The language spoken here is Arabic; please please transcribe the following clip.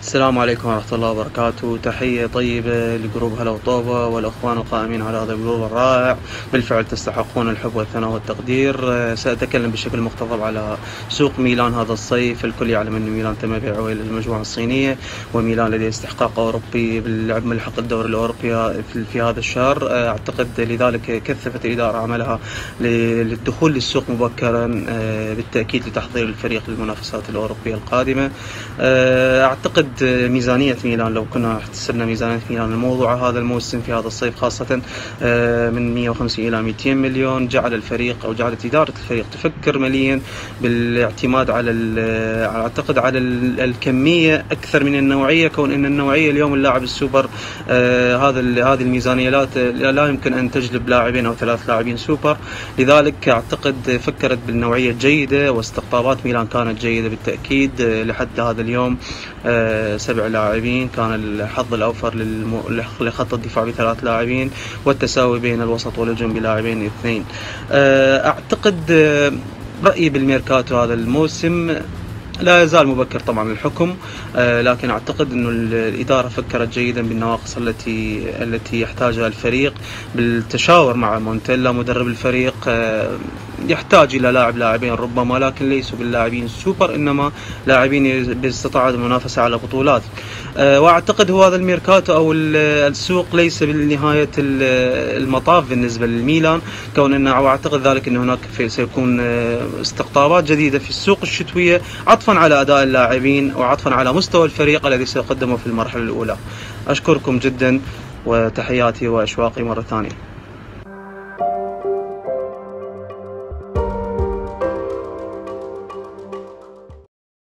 السلام عليكم ورحمة الله وبركاته. تحية طيبة لجروب هلا وطوبة والأخوان القائمين على هذا الجروب الرائع. بالفعل تستحقون الحب والثناء والتقدير. سأتكلم بشكل مختصر على سوق ميلان هذا الصيف. الكل يعلم أن ميلان تم بيعه إلى المجموعة الصينية، وميلان لديه استحقاق أوروبي باللعب ملحق الدوري الأوروبي في هذا الشهر. أعتقد لذلك كثفت الإدارة عملها للدخول للسوق مبكرا، بالتأكيد لتحضير الفريق للمنافسات الأوروبية القادمة. أعتقد ميزانية ميلان، لو كنا احتسبنا ميزانية ميلان الموضوعة هذا الموسم في هذا الصيف خاصة، من 150 إلى 200 مليون، جعل الفريق أو جعلت إدارة الفريق تفكر مليا بالاعتماد على أعتقد على الكمية أكثر من النوعية، كون أن النوعية اليوم اللاعب السوبر هذه الميزانية لا يمكن أن تجلب لاعبين أو 3 لاعبين سوبر. لذلك أعتقد فكرت بالنوعية الجيدة، واستقطابات ميلان كانت جيدة بالتأكيد. لحد هذا اليوم 7 لاعبين، كان الحظ الأوفر لخط الدفاع ب3 لاعبين، والتساوي بين الوسط والهجوم بلاعبين 2. أعتقد رأيي بالميركاتو هذا الموسم لا يزال مبكر طبعا للحكم، لكن أعتقد أن الإدارة فكرت جيدا بالنواقص التي يحتاجها الفريق، بالتشاور مع مونتيلا مدرب الفريق. يحتاج إلى لاعبين ربما، لكن ليسوا باللاعبين السوبر، إنما لاعبين باستطاعة المنافسة على بطولات. وأعتقد هو هذا الميركاتو أو السوق ليس بالنهاية المطاف بالنسبة للميلان، كون أنه أعتقد ذلك أن هناك سيكون استقطابات جديدة في السوق الشتوية، عطفا على أداء اللاعبين وعطفا على مستوى الفريق الذي سيقدمه في المرحلة الأولى. أشكركم جدا، وتحياتي وأشواقي مرة ثانية.